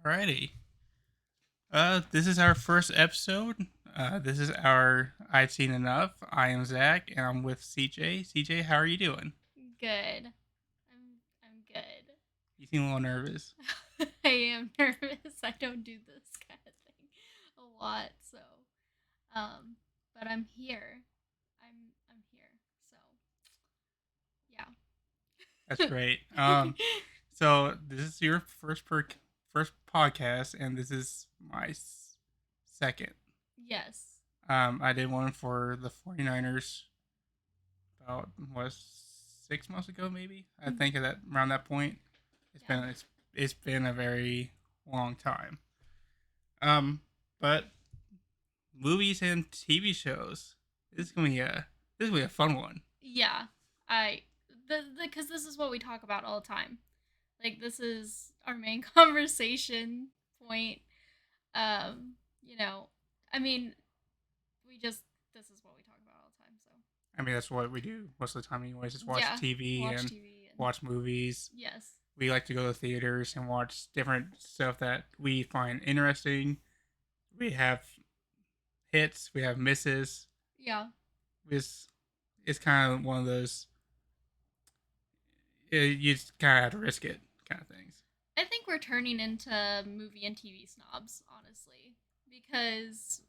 Alrighty. This is our first episode. This is our I've Seen Enough. I am Zach, and I'm with CJ. CJ, how are you doing? Good. I'm good. You seem a little nervous. I am nervous. I don't do this kind of thing a lot, so um but I'm here. I'm here. So, That's yeah. great. So this is your first podcast, and this is my second. Yes. I did one for the 49ers about what 6 months ago, maybe. I think at that around that point. It's Yeah. been it's been a very long time. Um, but movies and TV shows. This is gonna be a fun one. Yeah. I the cuz this is what we talk about all the time. Like, this is our main conversation point. Um, you know, I mean, we just this is what we talk about all the time, so I mean, that's what we do most of the time, anyways. Just watch yeah, TV watch and TV and watch movies. yes. We like to go to theaters and watch different stuff that we find interesting. We have hits, we have misses. Yeah. It's it's kind of one of those you just kind of have to risk it kind of things. I think we're turning into movie and TV snobs, honestly, because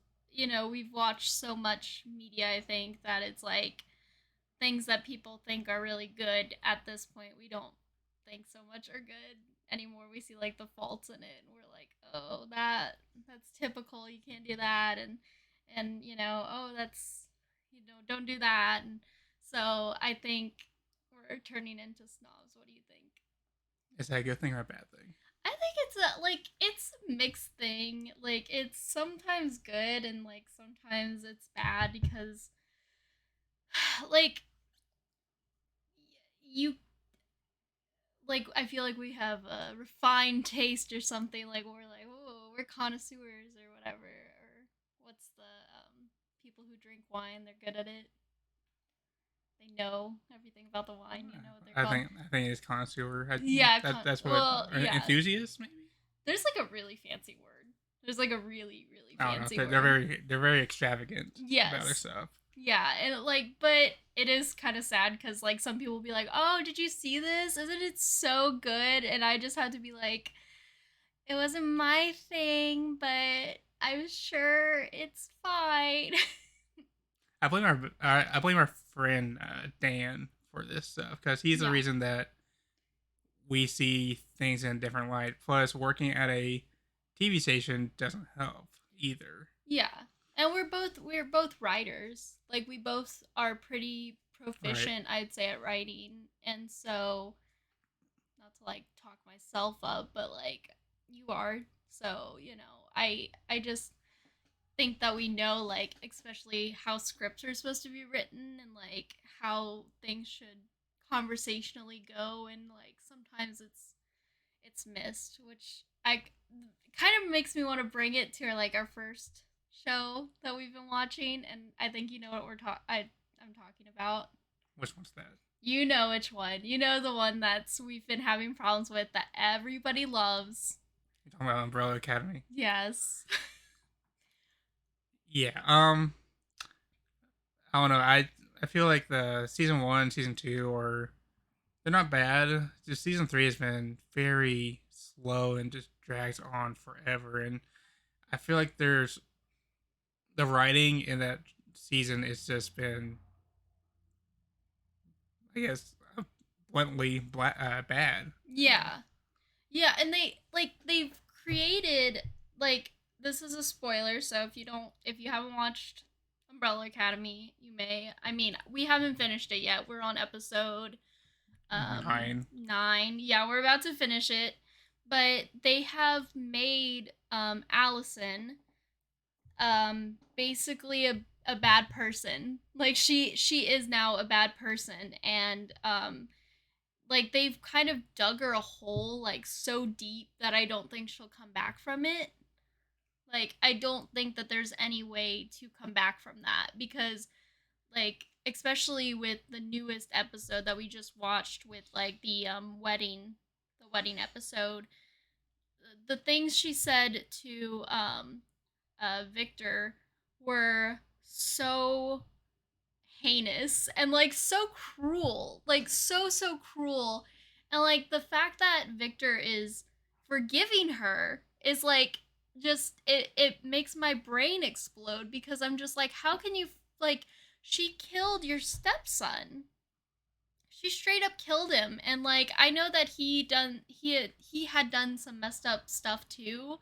we've watched so much media. I think that it's like things that people think are really good at this point, we don't think so much are good anymore. We see like the faults in it, and we're like, oh, that's typical. You can't do that, and oh, that's don't do that. And so I think we're turning into snobs. What do you think? Is that a good thing or a bad thing? I think it's a mixed thing. Like, it's sometimes good and like sometimes it's bad because like you I feel like we have a refined taste or something. Like, we're like, oh, we're connoisseurs or whatever. Or what's the people who drink wine? They're good at it. They know everything about the wine. You know what they're called? I think it's connoisseur. Yeah. That's what Well, yeah. enthusiast maybe. There's like a really fancy word. There's like a really really I don't know. fancy They're word. very extravagant about their Yes. stuff. Yeah, and but it is kind of sad because like some people will be like, "Oh, did you see this? Isn't it so good?" And I just had to be like, "It wasn't my thing, but I'm sure it's fine." I blame our friend Dan for this stuff because he's the Yeah, reason that we see things in a different light. Plus, working at a TV station doesn't help either. yeah, and we're both writers. Like, we both are pretty Right. proficient, I'd say, at writing, and so not to like talk myself up, but like you are. So, I just think that we know, like, especially how scripts are supposed to be written and like how things should conversationally go, and like sometimes it's missed, which I kind of makes me want to bring it to like our first show that we've been watching, and I think you know what I'm talking about. Which one's that? You know which one. You know, the one that's we've been having problems with that everybody loves. You're talking about Umbrella Academy. Yes. Yeah. I don't know. I feel like the season one, season two, or they're not bad. Just season three has been very slow and just drags on forever. And I feel like there's the writing in that season has just been, I guess, bluntly bad. Yeah. Yeah, and they've created, like, this is a spoiler, so if you haven't watched Umbrella Academy, you may. I mean, we haven't finished it yet. We're on episode 9. 9. Yeah, we're about to finish it. But they have made Allison basically a bad person. Like, she is now a bad person, and like, they've kind of dug her a hole like so deep that I don't think she'll come back from it. Like, I don't think that there's any way to come back from that, because like, especially with the newest episode that we just watched with like the wedding episode, the things she said to Victor were so heinous and like so cruel, like so cruel. And like the fact that Victor is forgiving her is like just it makes my brain explode because I'm just like, how can you, like, she killed your stepson. She straight up killed him. And like I know that he had done some messed up stuff too.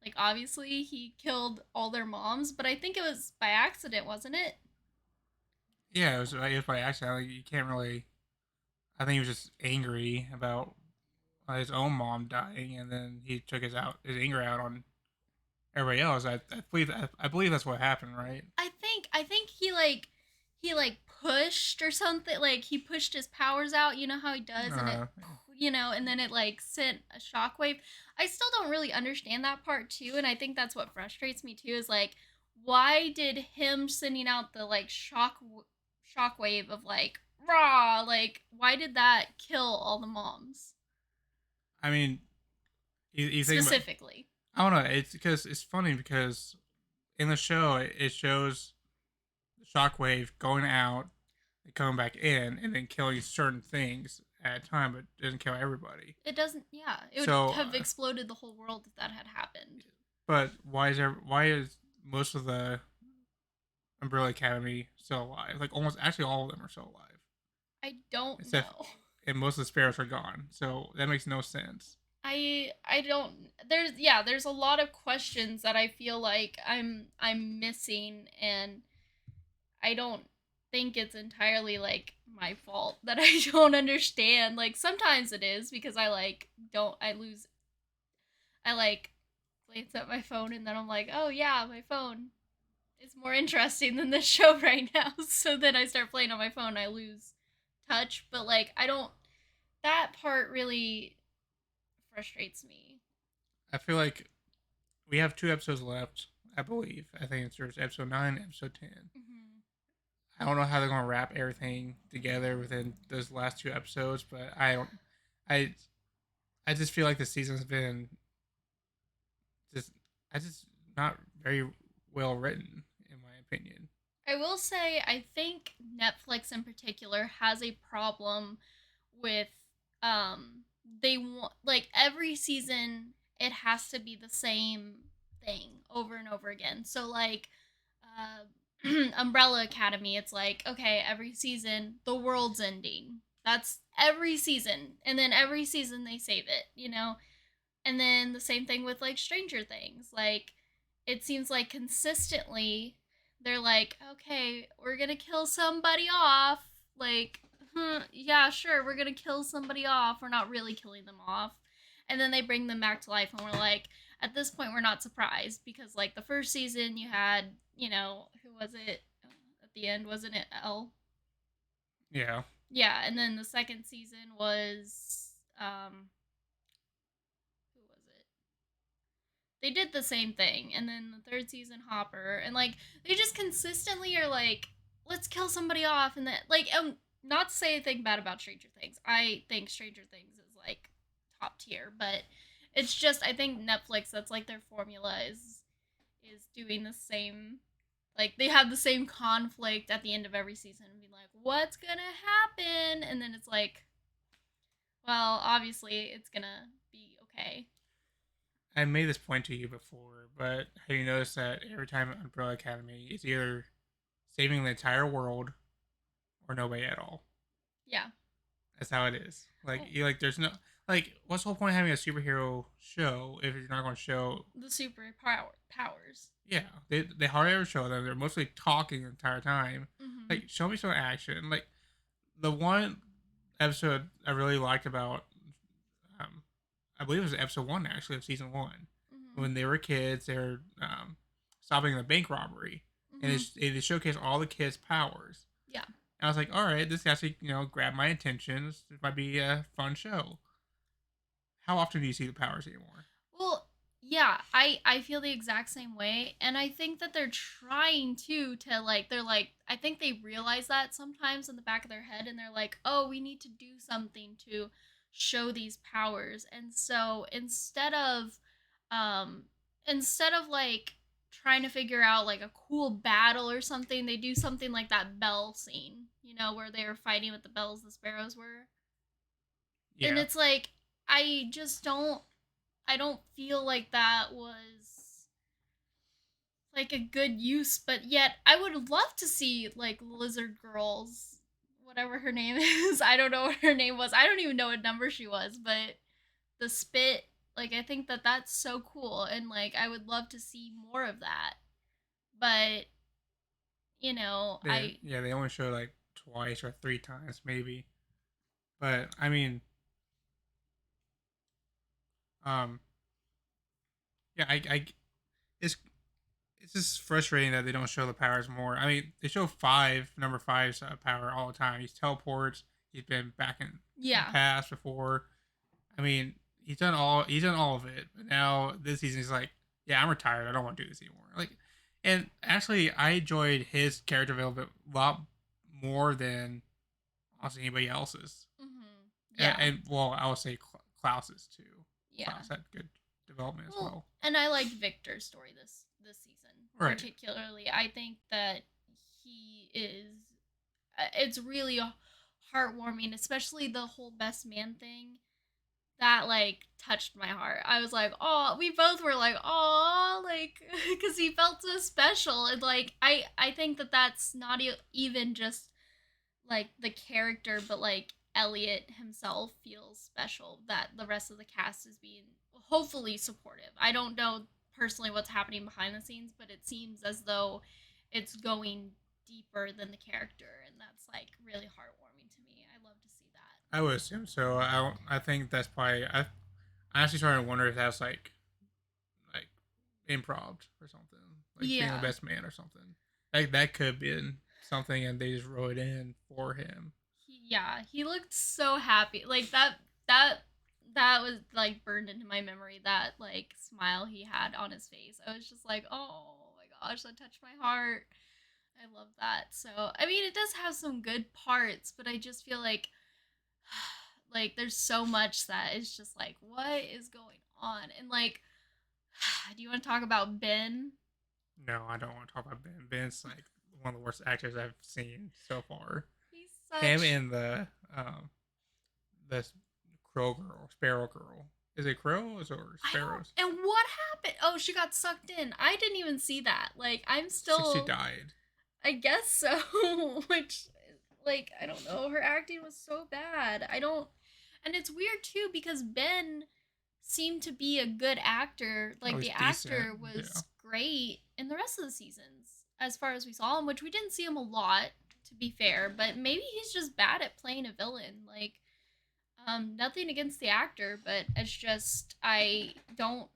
Like obviously he killed all their moms, but I think it was by accident, wasn't it? Yeah, it was by accident. Like, you can't really. I think he was just angry about his own mom dying, and then he took his anger out on everybody else. I believe that's what happened, right? I think he like pushed or something, like he pushed his powers out, you know how he does, and it, Yeah. and then it like sent a shockwave. I still don't really understand that part too, and I think that's what frustrates me too, is like, why did him sending out the like shockwave of like raw, like why did that kill all the moms I mean, you think about. specifically? I don't know. It's because it's funny because in the show it shows the shockwave going out and coming back in, and then killing certain things at a time, but it doesn't kill everybody. It doesn't, yeah, it would So, have exploded the whole world if that had happened. but why is most of the Umbrella Academy still alive? Like almost actually all of them are still alive, I don't except know. and most of the sparrows are gone. So that makes no sense. I don't, there's, yeah, there's a lot of questions that I feel like I'm missing, and I don't think it's entirely like my fault that I don't understand. Like sometimes it is because I like don't I lose I like glance at my phone and then I'm like, "Oh yeah, my phone is more interesting than this show right now." So then I start playing on my phone, I lose touch, but like I don't, that part really frustrates me. I feel like we have 2 episodes left. I believe. I think there's episode 9, episode 10. Mm-hmm. I don't know how they're gonna wrap everything together within those last 2 episodes, but I don't. I I just feel like the season's been just. I just not very well written, in my opinion. I will say, I think Netflix in particular has a problem with, they want, like, every season it has to be the same thing over and over again. So like Umbrella Academy, it's like, okay, every season the world's ending. That's every season. And then every season they save it, you know? And then the same thing with like Stranger Things. Like it seems like consistently they're like, okay, we're gonna kill somebody off. Like, yeah, sure, we're gonna kill somebody off. We're not really killing them off. And then they bring them back to life, and we're like, at this point, we're not surprised because, like, the first season you had, who was it at the end? Wasn't it Elle? Yeah, Yeah, and then the second season was, who was it? They did the same thing, and then the third season Hopper, and like they just consistently are like, let's kill somebody off, and then like, not to say anything bad about Stranger Things. I think Stranger Things is like top tier, but it's just, I think Netflix, that's like their formula, is doing the same, like they have the same conflict at the end of every season and be like, what's gonna happen, and then it's like, well, obviously it's gonna be okay. I made this point to you before, but have you noticed that every time Umbrella Academy is either saving the entire world or nobody at all? Yeah. That's how it is. Like Oh, you like there's no like what's the whole point of having a superhero show if you're not going to show. the powers. Yeah, they hardly ever show them. They're mostly talking the entire time. Mm-hmm. Like show me some action. Like the one episode I really liked about um I believe it was episode 1 actually of season 1 Mm-hmm. when they were kids. They were stopping the bank robbery, and Mm-hmm. they showcase all the kids' powers. Yeah. And I was like, all right, this actually grabbed my attention. This might be a fun show. How often do you see the powers anymore? Well, yeah, I feel the exact same way, and I think that they're trying to like, they're like, I think they realize that sometimes in the back of their head, and they're like, oh, we need to do something to show these powers, and so instead of um instead of like trying to figure out like a cool battle or something, they do something like that bell scene, where they were fighting with the bells the sparrows were. And Yeah, it's like I just don't feel like that was like a good use, but yet I would love to see like Lizard Girls, whatever her name is. I don't know what her name was. I don't even know what number she was, but the spit, like I think that that's so cool, and like I would love to see more of that. But I they only show like twice or three times maybe. But I mean, um, yeah, it's it's just frustrating that they don't show the powers more. I mean, they show number five's power all the time. He teleports. He's been back in the yeah. past before. I mean, he's done all of it. But now this season he's like, yeah, I'm retired. I don't want to do this anymore. Like, and actually, I enjoyed his character development a lot more than honestly anybody else's. Yeah. And well, I would say Klaus's too. Yeah. Klaus had good development as Well, well. and I liked Victor's story this season Right. particularly. I think that he is. It's really heartwarming, especially the whole best man thing. That like touched my heart. I was like, oh, we both were like, oh, like because he felt so special, and like I think that that's not even just like the character, but like Elliot himself feels special that the rest of the cast is being hopefully supportive. I don't know personally what's happening behind the scenes, but it seems as though it's going deeper than the character, and that's like really heartwarming to me. I love to see that. I would assume so. I think that's probably I actually started to wonder if that's like improv or something, like being the Yeah. best man or something. Like that could have been something, and they just wrote it in for him. He looked so happy. Like that was like burned into my memory, that like smile he had on his face. I was just like, "Oh my gosh, that touched my heart." I love that. So, I mean, it does have some good parts, but I just feel like there's so much that is just like, what is going on? And like, do you want to talk about Ben? No, I don't want to talk about Ben. Ben's like one of the worst actors I've seen so far. He's Him such. and the crow girl, sparrow girl. Is it crows or I don't. sparrows? And what happened? Oh, she got sucked in. I didn't even see that. Like, I'm She still. died. I guess so. Which, like, I don't know. Her acting was so bad. I don't. And it's weird too because Ben seemed to be a good actor. Oh, Like, he's the decent. actor Yeah. was great in the rest of the seasons, as far as we saw him, which we didn't see him a lot, to be fair. But maybe he's just bad at playing a villain. Like, nothing against the actor, but it's just I don't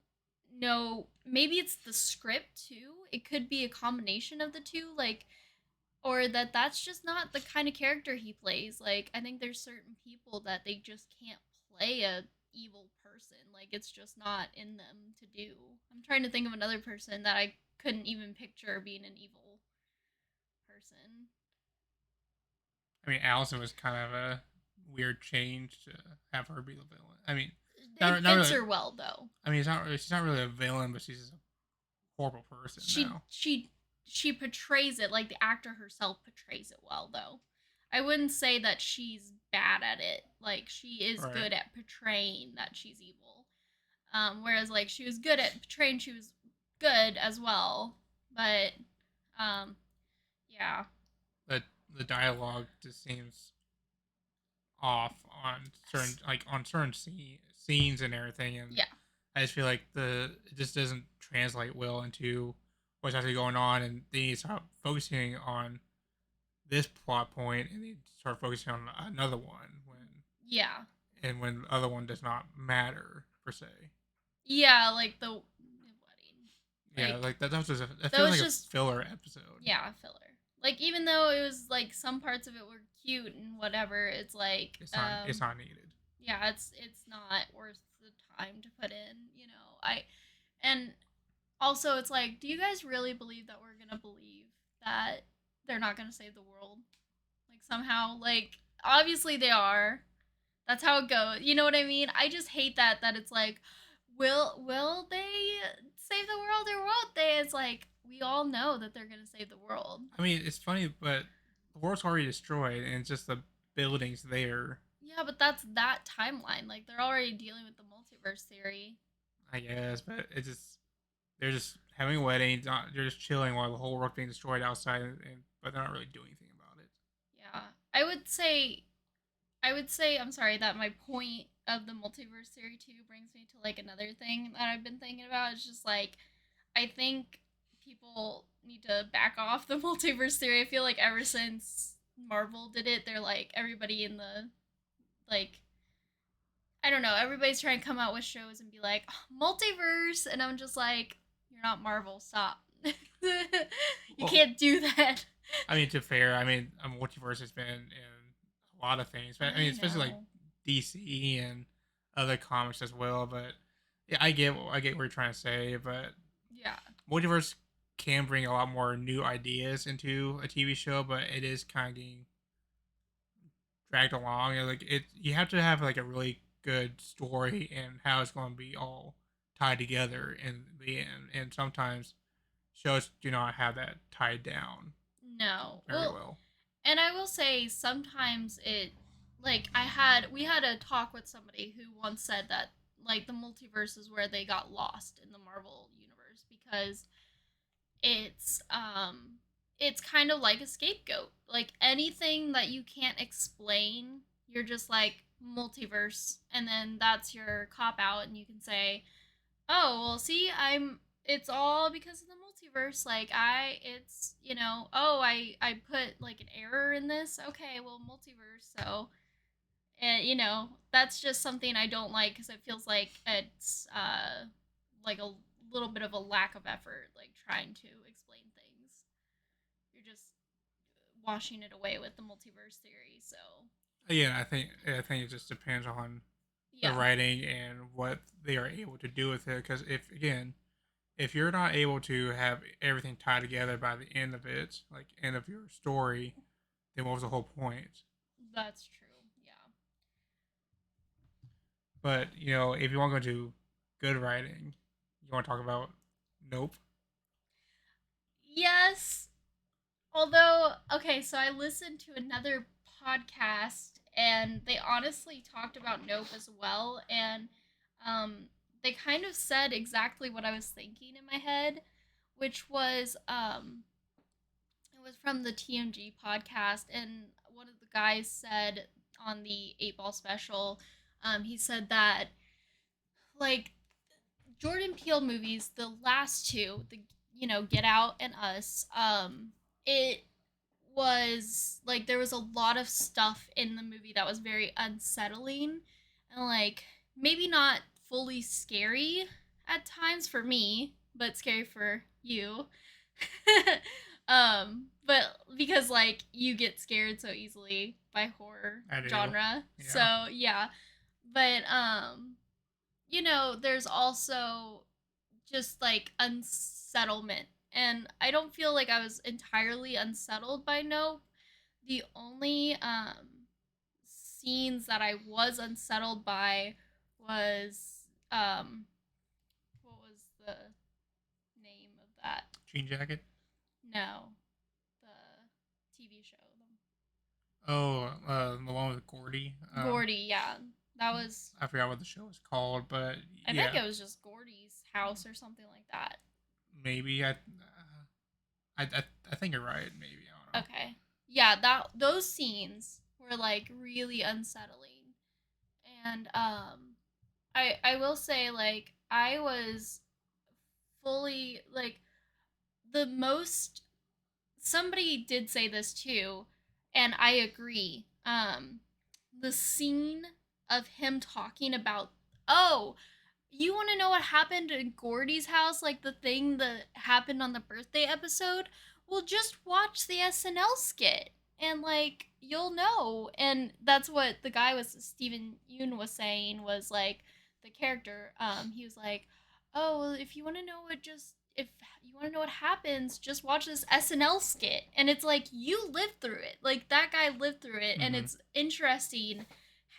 know. Maybe it's the script too. It could be a combination of the two, like, or that's just not the kind of character he plays. Like, I think there's certain people that they just can't play a evil person. Like, it's just not in them to do. I'm trying to think of another person that I couldn't even picture being an evil person. I mean, Allison was kind of a weird change to have her be the villain. I mean, It not fits really. her well though. I mean, she's not really a villain, but she's a horrible person she now. she she portrays it, like the actor herself portrays it well though. I wouldn't say that she's bad at it. Like, she is Right. good at portraying that she's evil. Whereas like she was good at portraying she was good as well. But um yeah. But the dialogue just seems off on certain scenes and everything, and Yeah. I just feel like the it just doesn't translate well into what's actually going on, and they need to start focusing on this plot point, and they start focusing on another one Yeah. when the other one does not matter per se. Yeah, like the wedding. Yeah, Like, like that that feels was like a just, filler episode. yeah, filler. Like, even though it was like some parts of it were cute and whatever, it's like It's not needed. yeah, it's not worth the time to put in, I and also it's like, do you guys really believe that we're gonna believe that they're not gonna save the world? Like, somehow, like, obviously they are. That's how it goes. You know what I mean? I just hate that it's like, will they save the world or won't they? It's like we all know that they're gonna save the world. I mean, it's funny, but the world's already destroyed, and it's just the buildings there. Yeah, but that's that timeline. Like they're already dealing with the multiverse theory. I guess, but it's just they're just having a wedding. They're just chilling while the whole world's being destroyed outside, but they're not really doing anything about it. Yeah, I would say I'm sorry that my point of the multiverse theory too brings me to like another thing that I've been thinking about. It's just like I think people need to back off the multiverse theory. I feel like ever since Marvel did it, they're like everybody in the like I don't know, everybody's trying to come out with shows and be like oh, multiverse and I'm just like you're not Marvel, stop. You Well, can't do that. I mean, to fair, I mean, a multiverse has been in a lot of things, but I mean, I especially like know. DC and other comics as well. But yeah, I get what you're trying to say, but Yeah. multiverse can bring a lot more new ideas into a TV show, but it is kind of getting dragged along. And like it, you have to have like a really good story and how it's going to be all tied together in the end. And sometimes shows do not have that tied down No. very Well, well. and I will say sometimes it like we had a talk with somebody who once said that like the multiverse is where they got lost in the Marvel universe because it's um it's kind of like a scapegoat. Like anything that you can't explain, you're just like multiverse and then that's your cop out and you can say oh well see it's all because of the multiverse like it's oh I put like an error in this okay well multiverse so and that's just something I don't like because it feels like it's like a little bit of a lack of effort like trying to explain things you're just washing it away with the multiverse theory so Yeah, I think it just depends on the yeah writing and what they are able to do with it. Because if again, if you're not able to have everything tied together by the end of it, like end of your story, then what was the whole point? that's true yeah But you know, if you want to go to good writing, you want to talk about Nope. yes. Although, okay, so I listened to another podcast and they honestly talked about Nope as well. And um, they kind of said exactly what I was thinking in my head, which was it was from the TMG podcast. And one of the guys said on the 8 Ball special, he said that, like, Jordan Peele movies, the last two, the Get Out and Us, it was like there was a lot of stuff in the movie that was very unsettling and like maybe not fully scary at times for me, but scary for you. But because like you get scared so easily by horror I do. genre. Yeah. So, yeah. But there's also just like unsettlement. And I don't feel like I was entirely unsettled by Nope. The only scenes that I was unsettled by was what was the name of that? Jean Jacket. No, the TV show. Oh, the one with Gordy. Gordy, yeah. That was I forgot what the show was called, but I think yeah, it was just Gordy's house or something like that. maybe I think you're right. Maybe I don't know. Okay. Yeah, that those scenes were like really unsettling. And I will say like I was fully like the most somebody did say this too and I agree. The scene of him talking about oh, you want to know what happened in Gordy's house? Like the thing that happened on the birthday episode? Well, just watch the SNL skit and like you'll know. And that's what the guy was Steven Yeun was saying was like the character. He was like, oh, well, if you want to know what just if you want to know what happens, just watch this SNL skit. And it's like you lived through it. Like that guy lived through it, and Mm-hmm. it's interesting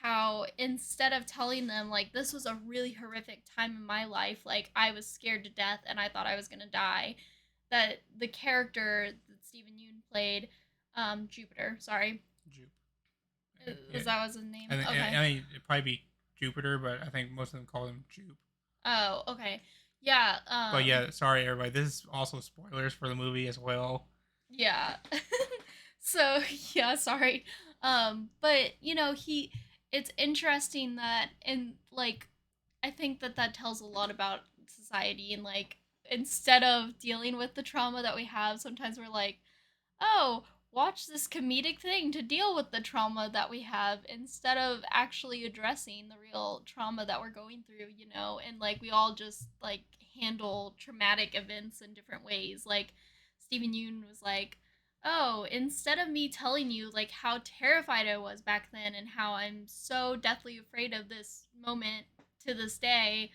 how instead of telling them like this was a really horrific time in my life, like I was scared to death and I thought I was gonna die, that the character that Stephen Yoon played, Jupiter, sorry, Jupe. was Yeah, that was his name? I think Okay. I mean it'd probably be Jupiter, but I think most of them call him Jupe. Oh, okay. Yeah. But yeah, sorry everybody. This is also spoilers for the movie as well. Yeah. So yeah, sorry. But you know, it's interesting that, and like I think that that tells a lot about society, and like instead of dealing with the trauma that we have, sometimes we're like, oh, watch this comedic thing to deal with the trauma that we have instead of actually addressing the real trauma that we're going through, you know? And like we all just like handle traumatic events in different ways. Like Stephen Yoon was like, oh, instead of me telling you like how terrified I was back then and how I'm so deathly afraid of this moment to this day,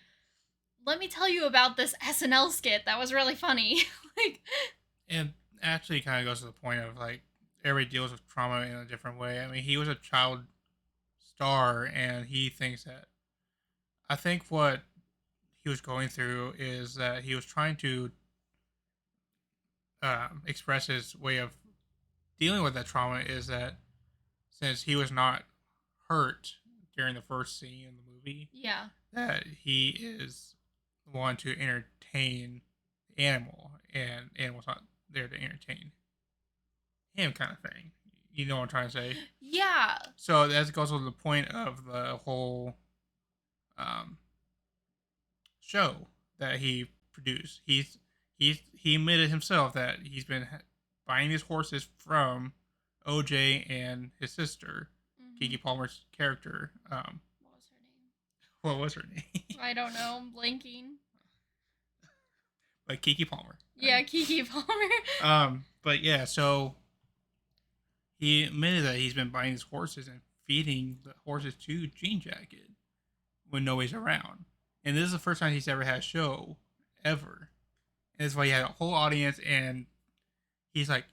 let me tell you about this SNL skit that was really funny. Like, And actually, kind of goes to the point of like everybody deals with trauma in a different way. I mean, he was a child star, and he thinks that. I think what he was going through is that he was trying to express his way of dealing with that trauma is that since he was not hurt during the first scene in the movie, yeah. that he is the one to entertain the animal, and animal's not there to entertain him, kind of thing. You know what I'm trying to say? Yeah. So that goes to the point of the whole um, show that he produced. He admitted himself that he's been buying these horses from OJ and his sister, Kiki Mm-hmm. Palmer's character. What was her name? What was her name? I don't know. I'm blanking. Like Kiki Palmer. Yeah, Kiki Palmer. But yeah, so he admitted that he's been buying these horses and feeding the horses to Jean Jacket when nobody's around. And this is the first time he's ever had a show ever. And that's why he had a whole audience, and he's like,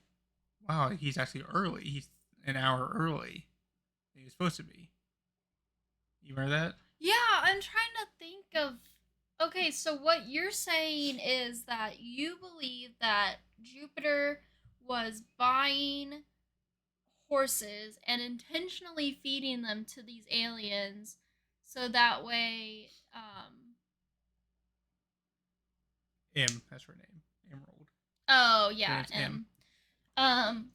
wow, he's actually early. He's an hour early than he was supposed to be. You remember that? Yeah, I'm trying to think of. Okay, so what you're saying is that you believe that Jupiter was buying horses and intentionally feeding them to these aliens so that way M, that's her name. Emerald. oh Her yeah, name's M. M. Um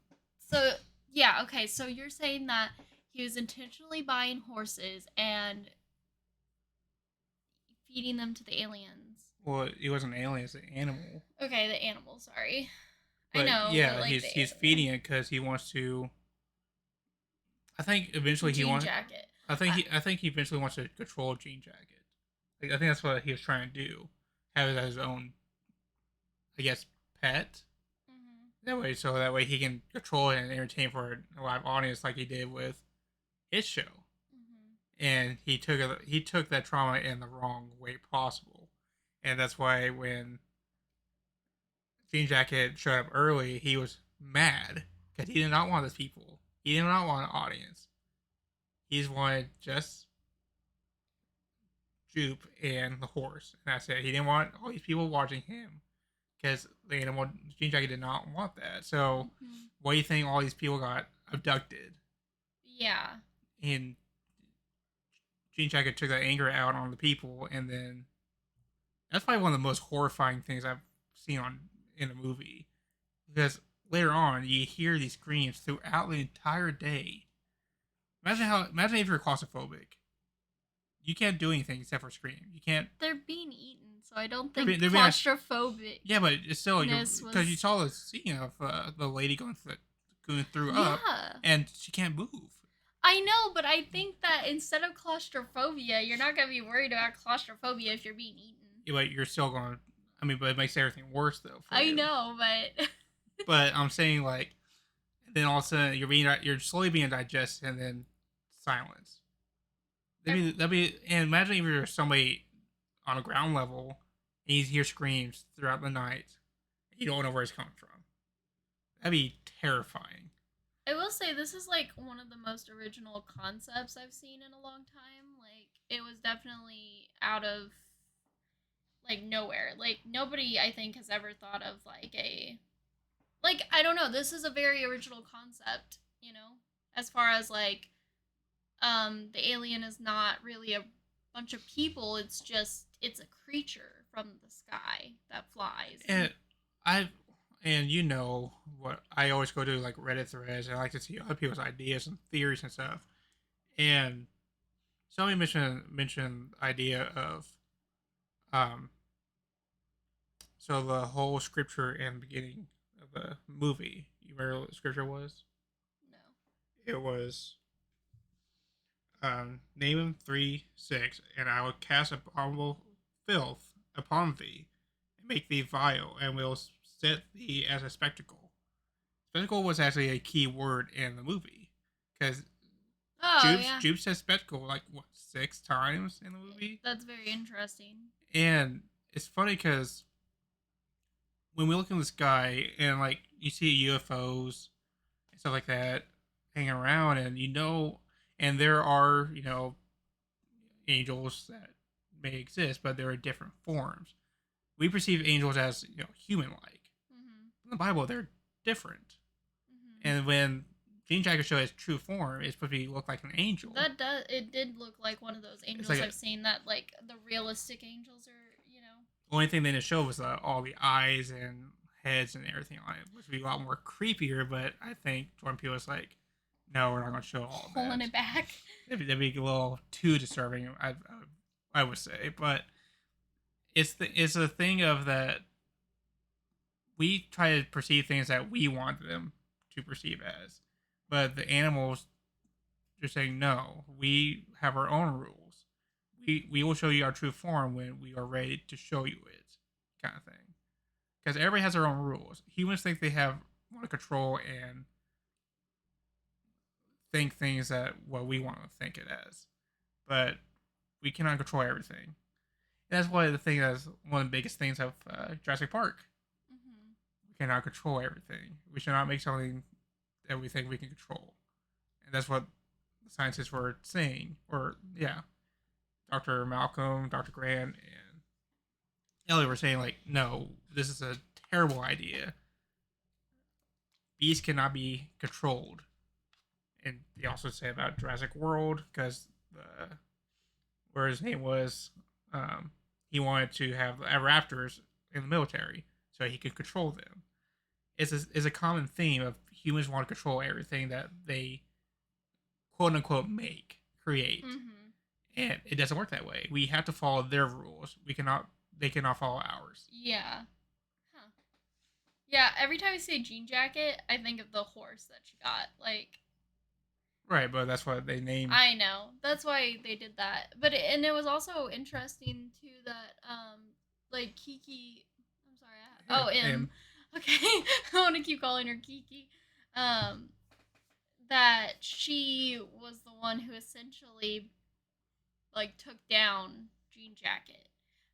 so yeah, okay, so you're saying that he was intentionally buying horses and feeding them to the aliens. Well, it wasn't an alien, it's an animal. Okay, the animal, sorry. I But know, but yeah, like he's the feeding animal. it because he wants to. I think eventually he Jean wants. jacket. I think he eventually wants to control Jean Jacket. Like I think that's what he was trying to do, have it as his own, I guess, pet. Mm-hmm. That way, so that way he can control it and entertain for a live audience like he did with his show. Mm-hmm. And he took that trauma in the wrong way possible, and that's why when Jean Jacket showed up early, he was mad because he did not want the people. He did not want an audience. He just wanted just Jupe and the horse, and that's it. He didn't want all these people watching him because the animal Jean Jacket did not want that. So, Mm-hmm. why do you think all these people got abducted? Yeah. And Jean Jacket took that anger out on the people, and then that's probably one of the most horrifying things I've seen on in a movie because later on you hear these screams throughout the entire day. Imagine if you're claustrophobic. You can't do anything except for scream. You can't. They're being eaten, so I don't think They're being claustrophobic. yeah, but it's still Was because you saw the scene of the lady going through up, yeah. and she can't move. I know, but I think that instead of claustrophobia, you're not gonna be worried about claustrophobia if you're being eaten. Yeah, but you're still going. I mean, but it makes everything worse though. For I you. know, but But I'm saying like, then all of a sudden you're slowly being digested, and then silence. And imagine if you're somebody on a ground level and you hear screams throughout the night. You don't know where it's coming from. That'd be terrifying. I will say this is like one of the most original concepts I've seen in a long time. Like it was definitely out of like nowhere. Like nobody I think has ever thought of like a like I don't know, this is a very original concept, you know, as far as like the alien is not really a bunch of people, it's a creature from the sky that flies and And I and you know what I always go to like Reddit threads and I like to see other people's ideas and theories and stuff. And somebody mentioned the idea of um so the whole scripture in the beginning of the movie. You remember what the scripture was? no. It was name him 3:6, and I will cast abominable filth upon thee, and make thee vile, and will set thee as a spectacle. Spectacle was actually a key word in the movie because Oh yeah. Jupe says spectacle like what 6 times in the movie, That's very interesting. and it's funny because when we look in the sky and like you see UFOs and stuff like that hanging around, and and there are angels that may exist, but they're in different forms. We perceive angels as human-like. Mhm. In the Bible, they're different, Mhm. and when Jean Jacket show his true form, it's supposed to look like an angel. That does it did look like one of those It's angels like I've seen that like the realistic angels are, you know. the only thing they didn't show was all the eyes and heads and everything on it, which would be a lot more creepier. But I think Jordan Peele was like, "No, we're not going to show all of Pulling that. it back. That'd be a little too disturbing." I would say, but it's a thing of that we try to perceive things that we want them to perceive as, but the animals are saying no. We have our own rules. We will show you our true form when we are ready to show you it, kind of thing. Because everybody has their own rules. Humans think they have want to control and think things that what we want to think it as, but we cannot control everything. And that's why the thing is one of the biggest things of Jurassic Park. Mhm. We cannot control everything. We should not make something that we think we can control, and that's what the scientists were saying. Or yeah, Dr. Malcolm, Dr. Grant, and Ellie were saying like, no, this is a terrible idea. Beasts cannot be controlled. And they also say about Jurassic World because where his name was, um, he wanted to have raptors in the military so he could control them. It's a common theme of humans want to control everything that they quote unquote create, Mhm. and it doesn't work that way. We have to follow their rules. We cannot They cannot follow ours. Yeah. Huh. Yeah, every time I say jean jacket, I think of the horse that she got. Like Right, but that's what they named. I know. That's why they did that. But and it was also interesting too that like Kiki I'm sorry. Him, Oh, M. him. Okay. I want to keep calling her Kiki. Um that she was the one who essentially like took down Jean Jacket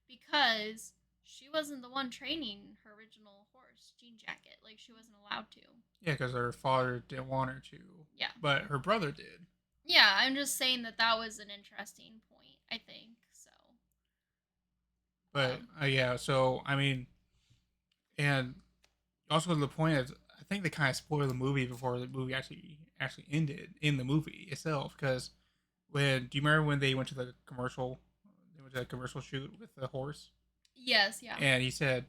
because she wasn't the one training her original horse, Jean Jacket. Like she wasn't allowed to. Yeah, because her father didn't want her to, Yeah. but her brother did. Yeah, I'm just saying that that was an interesting point, I think. So, But yeah, so I mean, and also the point is, I think they kind of spoiled the movie before the movie actually ended in the movie itself. Because when do you remember when they went to the commercial? They went to the commercial shoot with the horse, yes, yeah. and he said,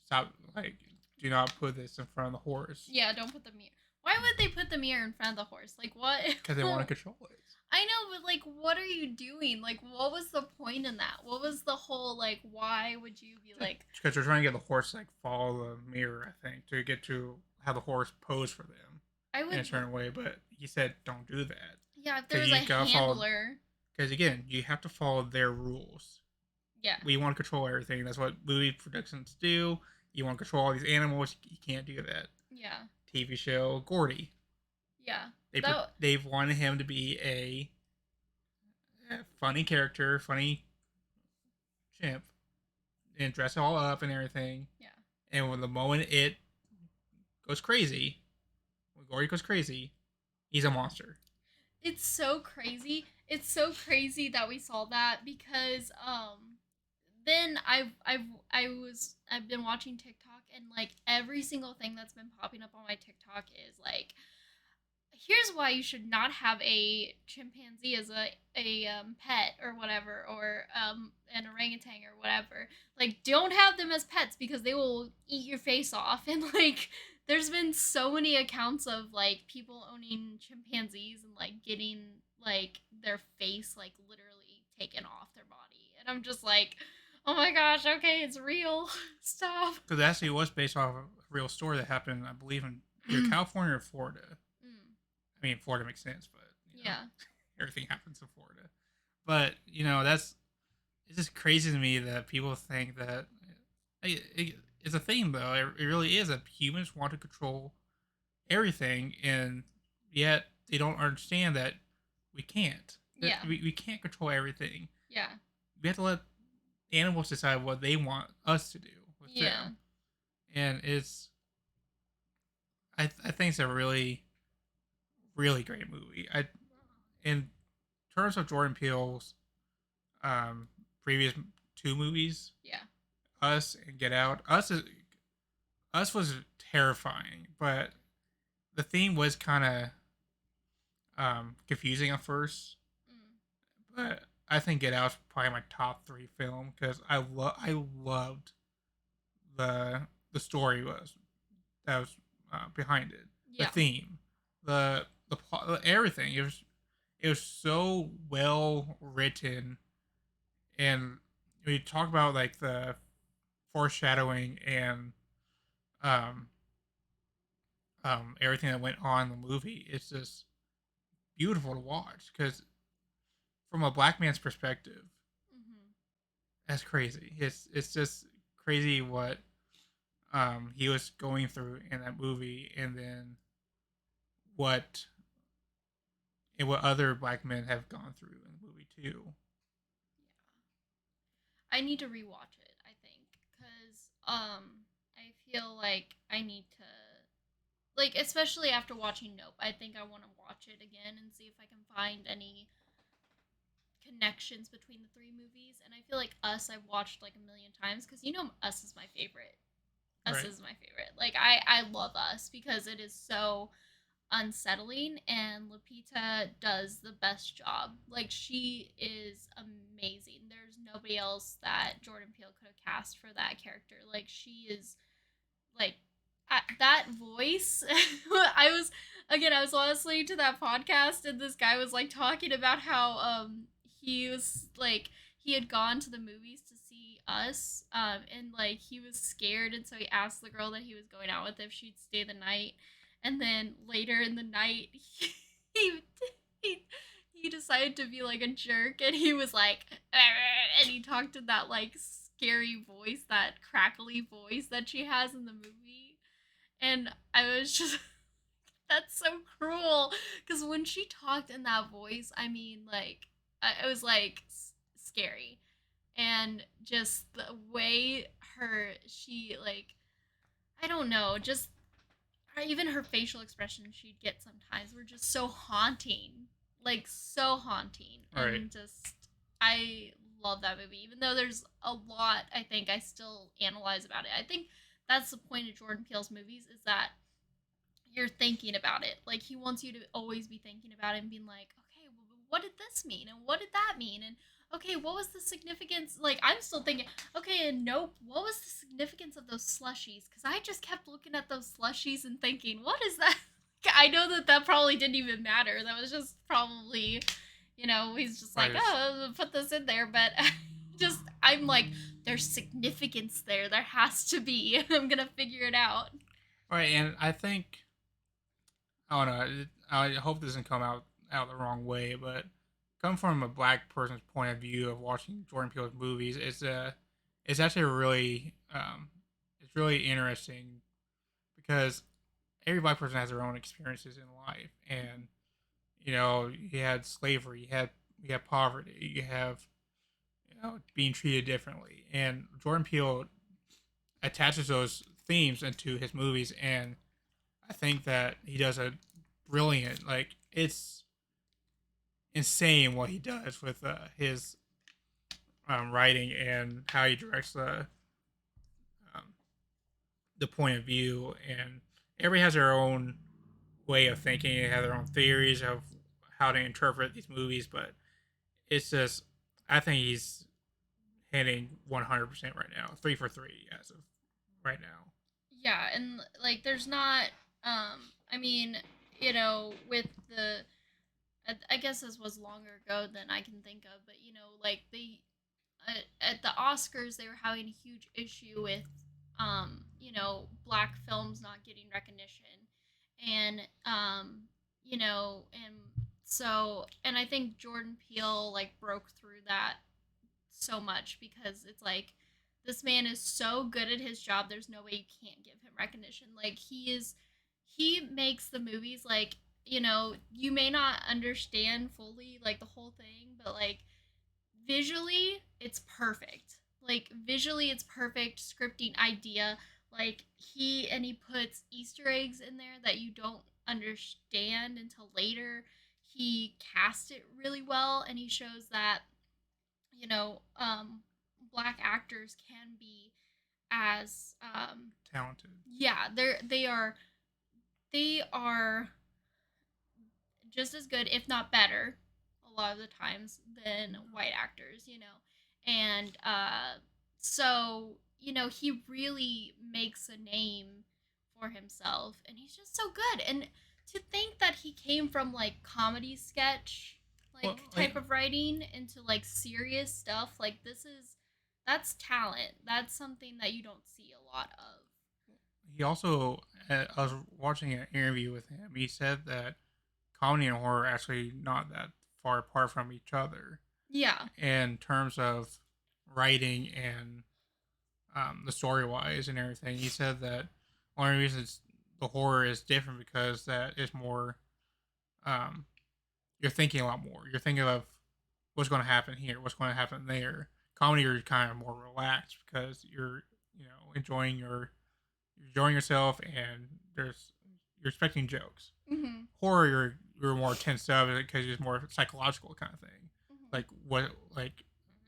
"Stop! Like, do not put this in front of the horse Yeah, don't put the mirror. Why would they put the mirror in front of the horse? Like, what? because they want to control it." I know, but like, what are you doing? Like, what was the point in that? What was the whole like? Why would you be like? Because they're trying to get the horse to, like, follow the mirror, I think, to get to have the horse pose for them I in a would. certain way. But he said, "Don't do that." Yeah, if there Because was a you gotta follow. handler. Because again, you have to follow their rules. Yeah. We want to control everything. That's what movie productions do. You want to control all these animals. You can't do that. Yeah. TV show Gordy. Yeah. They That. they've wanted him to be a funny character, funny chimp, and dress it all up and everything. Yeah. And when the moment it goes crazy, Gordy goes crazy, he's a monster. It's so crazy. It's so crazy that we saw that because then I've been watching TikTok and like every single thing that's been popping up on my TikTok is like here's why you should not have a chimpanzee as a pet or whatever or an orangutan or whatever. Like don't have them as pets because they will eat your face off and like there's been so many accounts of like people owning chimpanzees and like getting like their face like literally taken off their body and I'm just like oh my gosh okay it's real stop. Because actually, it was based off of a real story that happened, I believe, in either California or Florida. Mm, I mean, Florida makes sense, but yeah. everything happens in Florida. But it's just crazy to me that people think that it's a thing, though. It really is that humans want to control everything, and yet they don't understand that we can't. That Yeah. we can't control everything. Yeah. We have to let animals decide what they want us to do with Yeah. them, and I think it's a really really great movie. In terms of Jordan Peele's um, previous two movies, Yeah. Us and Get Out, Us was terrifying, but the theme was kind of confusing at first. Mm. But I think Get Out's probably my top three film because I loved the the story was that was behind it, the Yeah. theme, the plot, everything. It was so well written, and we talk about like the foreshadowing and um everything that went on in the movie. It's just beautiful to watch because from a black man's perspective, Mm-hmm. that's crazy. It's just crazy what he was going through in that movie, and then what what other black men have gone through in the movie too. I need to rewatch it. I think because I feel like I need to like especially after watching Nope. I think I want to watch it again and see if I can find any connections between the three movies. And I feel like Us I've watched like a million times because you know Us is my favorite. Us Right. is my favorite. Like I love Us because it is so unsettling and Lupita does the best job. Like she is amazing. There's nobody else that Jordan Peele could have cast for that character. Like she is like that voice. I was listening to that podcast and this guy was like talking about how he was like he had gone to the movies to see Us and like he was scared and so he asked the girl that he was going out with if she'd stay the night and then later in the night he he, he decided to be like a jerk and he was like and he talked in that like scary voice, that crackly voice that she has in the movie. And I was just that's so cruel because when she talked in that voice, I mean like it was like scary and just the way she like I don't know, just even her facial expressions she'd get sometimes were just so haunting, like so haunting, Right. and just I love that movie. Even though there's a lot, I think I still analyze about it. I think that's the point of Jordan Peele's movies is that you're thinking about it. Like he wants you to always be thinking about it and being like, okay, well, what did this mean, and what did that mean, and okay, what was the significance? Like I'm still thinking, okay, and nope, what was the significance of those slushies? Because I just kept looking at those slushies and thinking, what is that? I know that that probably didn't even matter. That was just probably, he's just like, Right. oh, put this in there, but just I'm like, there's significance there. There has to be. I'm gonna figure it out. Right. And I think I don't know. I hope this doesn't come out the wrong way, but come from a black person's point of view of watching Jordan Peele's movies, it's actually really it's really interesting because every black person has their own experiences in life, and you had slavery, you had poverty, you have being treated differently, and Jordan Peele attaches those themes into his movies, and I think that he does a brilliant. Like it's insane what he does with his writing and how he directs um, the point of view. And everybody has their own way of thinking. They have their own theories of how to interpret these movies, but it's just I think he's hitting 100% right now, 3 for 3 as of right now. Yeah, and like there's not I mean, with the I guess this was longer ago than I can think of, but like they at the Oscars they were having a huge issue with black films not getting recognition. And and and I think Jordan Peele like broke through that so much because it's like this man is so good at his job. There's no way you can't give him recognition. Like he makes the movies like you may not understand fully like the whole thing, but like visually it's perfect. Like visually it's perfect scripting idea. Like he puts Easter eggs in there that you don't understand until later. He cast it really well, and he shows that you know, black actors can be as Talented. yeah, they are just as good, if not better, a lot of the times than white actors. And so he really makes a name for himself, and he's just so good. And to think that he came from like comedy sketch Well, like type of writing into like serious stuff, like that's talent. That's something that you don't see a lot of. he also, I was watching an interview with him. He said that comedy and horror are actually not that far apart from each other Yeah. in terms of writing and the story wise and everything. He said that one of the reasons the horror is different because that is more um, you're thinking a lot more. You're thinking of what's going to happen here, what's going to happen there. Comedy, you're kind of more relaxed because you're enjoying you're enjoying yourself and you're expecting jokes. Mm-hmm. Horror, you're more tense up because it's more psychological kind of thing. Mm-hmm. Like what like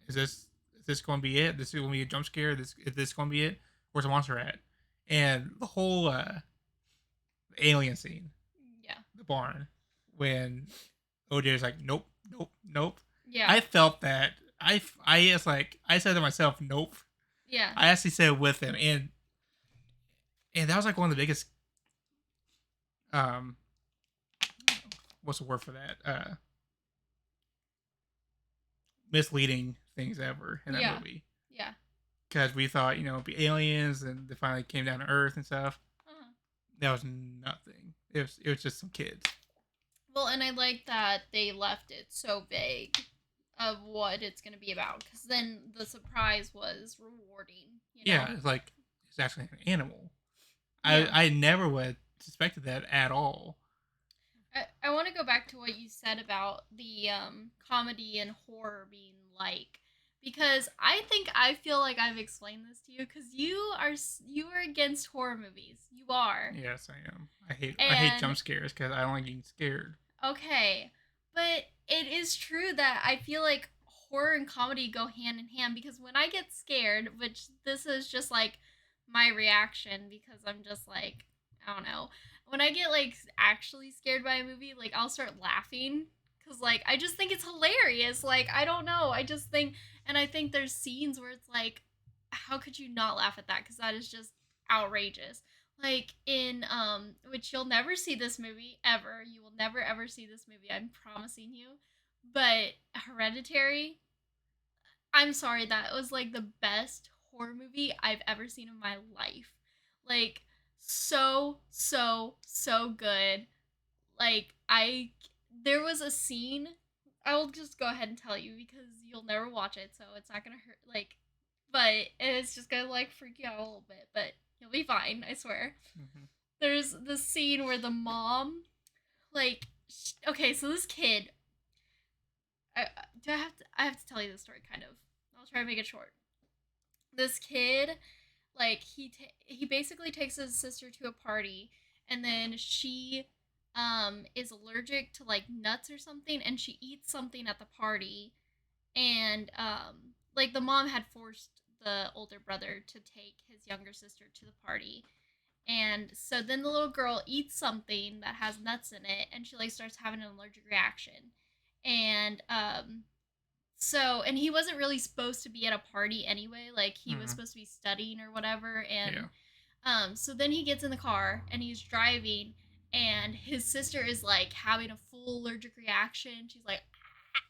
is this going to be it? This is going to be a jump scare. This is this going to be it? Where's the monster at? And the whole alien scene, Yeah. the barn, when OJ is like, nope, nope, nope. Yeah. I felt that. I was like, I said to myself, nope. Yeah. I actually said it with him, and that was like one of the biggest um, what's the word for that? Misleading things ever in that Yeah. movie. Yeah. Because we thought it'd be aliens, and they finally came down to Earth and stuff. Uh-huh. That was nothing. It was just some kids. Well, and I like that they left it so vague of what it's going to be about, because then the surprise was rewarding. Yeah, it's like it's actually an animal. Yeah. I never would have suspected that at all. I want to go back to what you said about the comedy and horror being like, because I feel like I've explained this to you, because you are against horror movies. You are. Yes, I am. I hate And jump scares because I don't like getting scared. okay, but it is true that I feel like horror and comedy go hand in hand, because when I get scared, which this is just like my reaction because I'm just like, I don't know. When I get like actually scared by a movie, like I'll start laughing cuz like I just think it's hilarious. Like I don't know. I just think, and I think there's scenes where it's like, how could you not laugh at that, cuz that is just outrageous. Like in which you'll never see this movie ever. You will never ever see this movie, I'm promising you. But Hereditary, I'm sorry, that was like the best horror movie I've ever seen in my life. Like so good. Like there was a scene, I'll just go ahead and tell you because you'll never watch it, so it's not going to hurt like, but it's just going to like freak you out a little bit, but you'll be fine, I swear. Mm-hmm. There's the scene where the mom like okay, so this kid, I have to tell you the story kind of. I'll try to make it short. This kid, like he basically takes his sister to a party, and then she is allergic to like nuts or something, and she eats something at the party, and like the mom had forced the older brother to take his younger sister to the party, and so then the little girl eats something that has nuts in it, and she like starts having an allergic reaction. And and he wasn't really supposed to be at a party anyway, like he was Mm-hmm. supposed to be studying or whatever. Yeah. And so then he gets in the car and he's driving, and his sister is like having a full allergic reaction. She's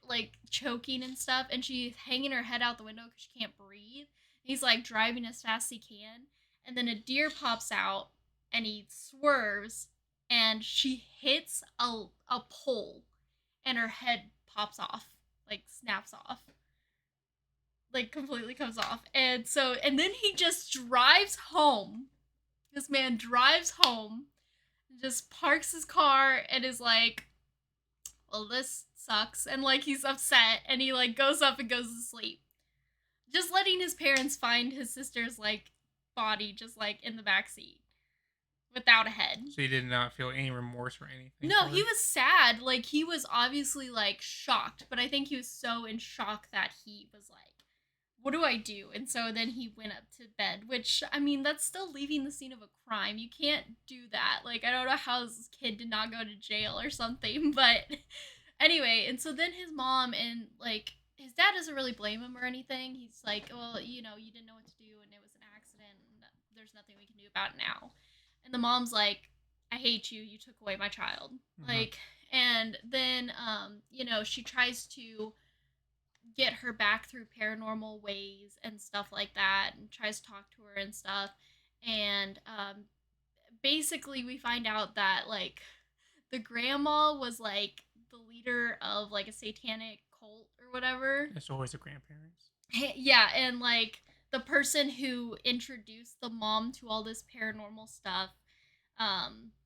like choking and stuff, and she's hanging her head out the window because she can't breathe. He's like driving as fast as he can, and then a deer pops out, and he swerves, and she hits a pole, and her head pops off, like snaps off, like completely comes off. And then he just drives home. This man drives home, just parks his car, and is like, well, this sucks. And like he's upset, and he like goes up and goes to sleep. Just letting his parents find his sister's like body just like in the back seat without a head. So you did not feel any remorse or anything No, for he her? was sad. Like he was obviously like shocked, but I think he was so in shock that he was like, what do I do? And so then he went up to bed, which, I mean, that's still leaving the scene of a crime. You can't do that. Like, I don't know how this kid did not go to jail or something, but anyway. And so then his mom and, like, his dad doesn't really blame him or anything. He's like, well, you know, you didn't know what to do and it was an accident and there's nothing we can do about it now. And the mom's like, I hate you. You took away my child. Mm-hmm. Like, and then, she tries to get her back through paranormal ways and stuff like that, and tries to talk to her and stuff. And basically we find out that like the grandma was like the leader of like a satanic cult or whatever. It's always the grandparents. Yeah, and like the person who introduced the mom to all this paranormal stuff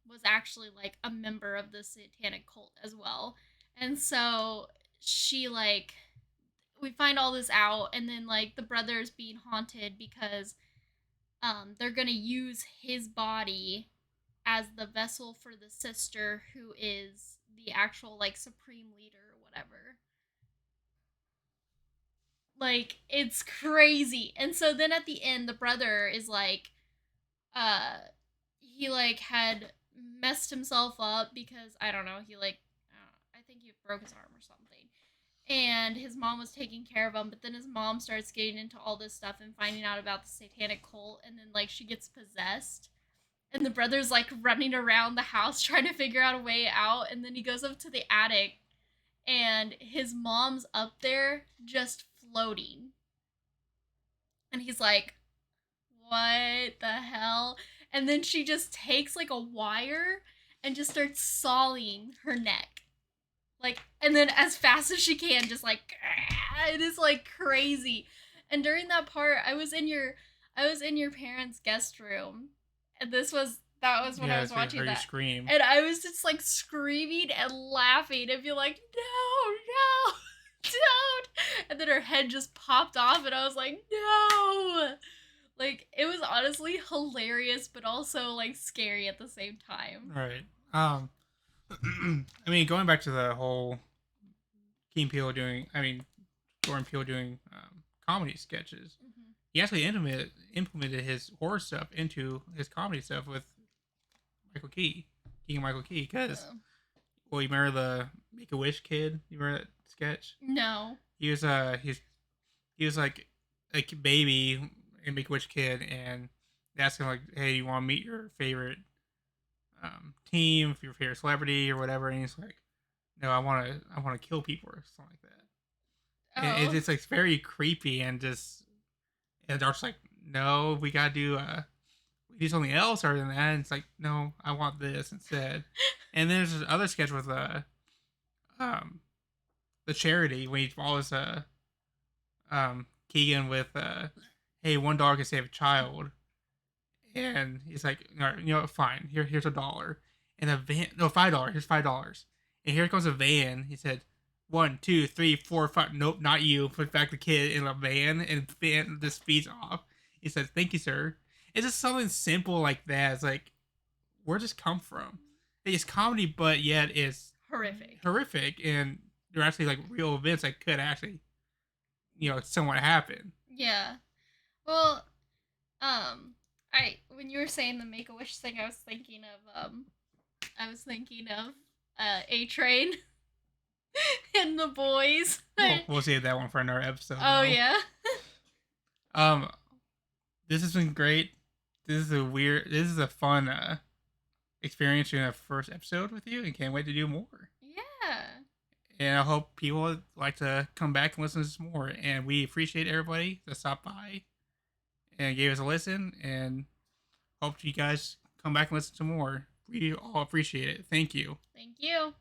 was actually like a member of the satanic cult as well. And so she like we find all this out, and then like the brother's being haunted because they're gonna use his body as the vessel for the sister who is the actual like supreme leader or whatever. Like it's crazy. And so then at the end the brother is like uh he like had messed himself up because I don't know, he like I think he broke his arm or something, and his mom was taking care of him. But then his mom starts getting into all this stuff and finding out about the satanic cult, and then like she gets possessed, and the brother's like running around the house trying to figure out a way out. And then he goes up to the attic, and his mom's up there just floating, and he's like, what the hell? And then she just takes like a wire and just starts sawing her neck, like, and then as fast as she can, just like it is like crazy. And during that part I was in your parents guest room, and that was when I Yeah, was so I watching heard you that, scream. and I was just like screaming and laughing and be like, no, no, don't. And then her head just popped off, and I was like, no. Like it was honestly hilarious but also like scary at the same time. Right. Um, I mean, going back to the whole Keen Peele doing, I mean, Jordan Peele doing comedy sketches. Mm-hmm. He actually implemented his horror stuff into his comedy stuff with Michael Key, King Michael Key. Because, Oh. well, you remember the Make a Wish kid? You remember that sketch? No. He was like a baby in Make a Wish kid, and they asked him like, "Hey, you want to meet your favorite team, your favorite celebrity, or whatever?" And he's like, "No, I want to kill people or something like that." And Oh. it's like very creepy and just, and Dark's like, "No, we do something else other than that." And it's like, "No, I want this instead." And then there's this other sketch with um the charity when he follows Keegan with "Hey, $1 can save a child," and he's like, "All right, fine. Here's $1." And a van, no, $5. Here's $5. And here comes a van. He said, 1, 2, 3, 4, 5. Nope, not you. Put back the kid in a van, and van just speeds off. He says, "Thank you, sir." It's just something simple like that. It's like, where does this come from? it's comedy, but yet it's Horrific. horrific, and they're actually like real events that could actually, somewhat happen. Yeah. Well, I when you were saying the Make a Wish thing, I was thinking of A Train and the boys. We'll save that one for another episode, Oh though. yeah. Um, this has been great. This is a fun experience in a first episode with you, and can't wait to do more. Yeah. And I hope people would like to come back and listen to this more. And we appreciate everybody that stopped by and gave us a listen. And hope you guys come back and listen to more. We all appreciate it. Thank you. Thank you.